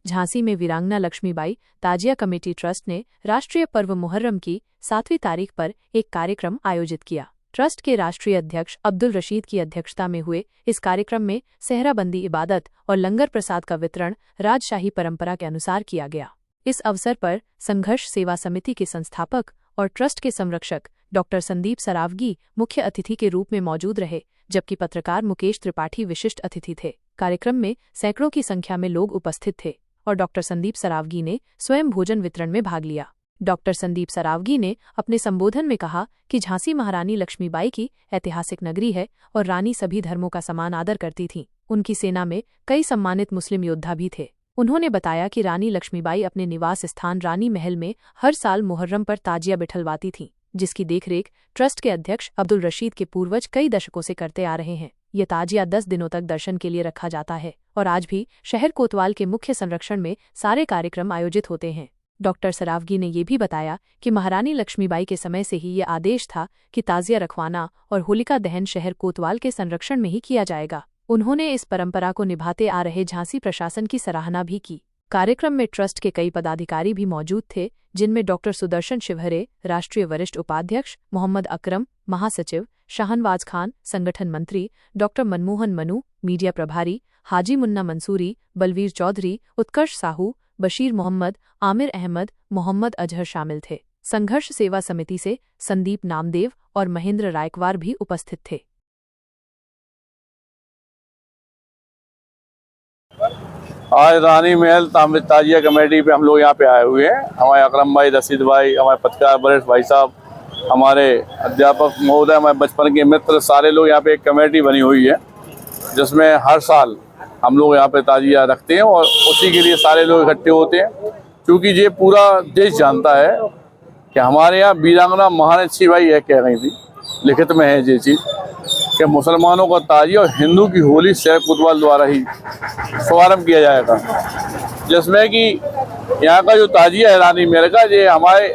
झांसी में वीरांगना लक्ष्मीबाई ताजिया committee trust ने राष्ट्रीय पर्व मुहर्रम की 7वीं तारीख पर एक कार्यक्रम आयोजित किया। ट्रस्ट के राष्ट्रीय अध्यक्ष अब्दुल रशीद की अध्यक्षता में हुए इस कार्यक्रम में सेहराबंदी इबादत और लंगर प्रसाद का वितरण राजशाही परंपरा के अनुसार किया गया। इस अवसर पर संघर्ष सेवा समिति के संस्थापक और ट्रस्ट के संरक्षक डॉक्टर संदीप सरावगी मुख्य अतिथि के रूप में मौजूद रहे, जबकि पत्रकार मुकेश त्रिपाठी विशिष्ट अतिथि थे। कार्यक्रम में सैकड़ों की संख्या में लोग उपस्थित थे और डॉक्टर संदीप सरावगी ने स्वयं भोजन वितरण में भाग लिया। डॉक्टर संदीप सरावगी ने अपने संबोधन में कहा कि झांसी महारानी लक्ष्मीबाई की ऐतिहासिक नगरी है और रानी सभी धर्मों का समान आदर करती थीं। उनकी सेना में कई सम्मानित मुस्लिम योद्धा भी थे। उन्होंने बताया कि रानी लक्ष्मीबाई अपने निवास स्थान रानी महल में हर साल मुहर्रम पर ताजिया बिठलवाती थीं, जिसकी देखरेख ट्रस्ट के अध्यक्ष अब्दुल रशीद के पूर्वज कई दशकों से करते आ रहे हैं। ये ताजिया 10 दिनों तक दर्शन के लिए रखा जाता है और आज भी शहर कोतवाल के मुख्य संरक्षण में सारे कार्यक्रम आयोजित होते हैं। डॉक्टर सरावगी ने ये भी बताया कि महारानी लक्ष्मीबाई के समय से ही ये आदेश था कि ताजिया रखवाना और होलिका दहन शहर कोतवाल के संरक्षण में ही किया जाएगा। उन्होंने इस परंपरा को निभाते आ रहे झांसी प्रशासन की सराहना भी की। कार्यक्रम में ट्रस्ट के कई पदाधिकारी भी मौजूद थे, जिनमें डॉक्टर सुदर्शन शिवहरे, राष्ट्रीय वरिष्ठ उपाध्यक्ष मोहम्मद अकरम, महासचिव शाहनवाज खान, संगठन मंत्री डॉक्टर मनमोहन मनु, मीडिया प्रभारी हाजी मुन्ना मंसूरी, बलवीर चौधरी, उत्कर्ष साहू, बशीर मोहम्मद, आमिर अहमद, मोहम्मद अजहर शामिल थे। संघर्ष सेवा समिति से संदीप नामदेव और महेंद्र रायकवार भी उपस्थित थे। आज रानी महल ताजिया कमेटी पे हम लोग यहाँ पे आए हुए हैं। हमारे अकरम भाई, रशीद भाई, हमारे पत्रकार वरिष्ठ भाई साहब, हमारे अध्यापक महोदय, हमारे बचपन के मित्र, सारे लोग यहाँ पे एक कमेटी बनी हुई है, जिसमें हर साल हम लोग यहाँ पे ताजिया रखते हैं और उसी के लिए सारे लोग इकट्ठे होते हैं। क्योंकि ये पूरा देश जानता है कि हमारे यहाँ वीरांगना महारानी लक्ष्मीबाई यह कह रही थी, लिखित में है ये चीज़, कि मुसलमानों का ताजिया और हिंदू की होली शहर कोतवाल द्वारा ही शुभारम्भ किया जाएगा। जिसमें कि यहाँ का जो ताजिया है रानी महल का, ये हमारे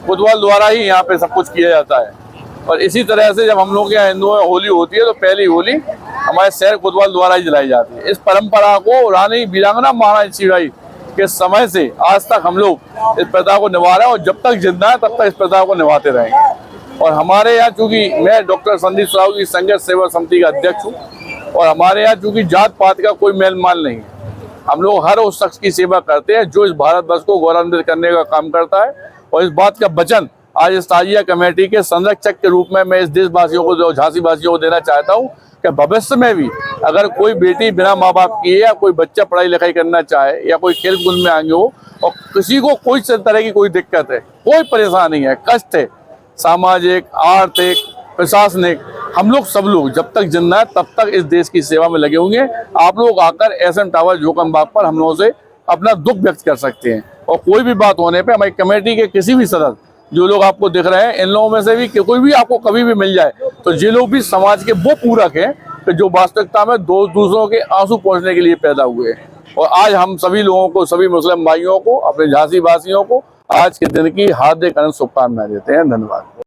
कोतवाल द्वारा ही यहाँ पे सब कुछ किया जाता है। और इसी तरह से जब हम लोग के यहाँ हिंदुओं में होली होती है तो पहली होली हमारे शहर कोतवाल द्वारा ही जलाई जाती है। इस परंपरा को रानी वीरांगना महारानी लक्ष्मीबाई के समय से आज तक हम लोग इस प्रथा को निभा रहे हैं और जब तक जिंदा है तब तक इस प्रथा को निभाते रहेंगे। और हमारे यहाँ चूँकि मैं डॉक्टर संदीप सरावगी संघर्ष सेवा समिति का अध्यक्ष हूँ और हमारे यहाँ चूँकि जात पात का कोई मेल माल नहीं है, हम लोग हर उस शख्स की सेवा करते हैं जो इस भारतवर्ष को गौरवान्वित करने का काम करता है। और इस बात का वचन आज इस ताजिया कमेटी के संरक्षक के रूप में मैं इस देशवासियों को, झांसी वासियों को देना चाहता हूँ कि भविष्य में भी अगर कोई बेटी बिना माँ बाप की या कोई बच्चा पढ़ाई लिखाई करना चाहे या कोई खेल कूद में आगे हो और किसी को कोई तरह की कोई दिक्कत है, कोई परेशानी है, कष्ट है, सामाजिक, आर्थिक, प्रशासनिक, हम लोग सब लोग जब तक जिंदा है तब तक इस देश की सेवा में लगे होंगे। आप लोग आकर एसएम टावर जोकम बाग पर हम लोगों से अपना दुख व्यक्त कर सकते हैं और कोई भी बात होने पे हमारी कमेटी के किसी भी सदस्य जो लोग आपको दिख रहे हैं, इन लोगों में से भी कोई भी आपको कभी भी मिल जाए तो ये लोग भी समाज के वो पूरक हैं कि जो वास्तविकता में दूसरों के आंसू पोंछने के लिए पैदा हुए हैं। और आज हम सभी लोगों को, सभी मुस्लिम भाइयों को, अपने झांसी वासियों को आज के दिन की हार्दिक शुभकामनाएं देते हैं। धन्यवाद।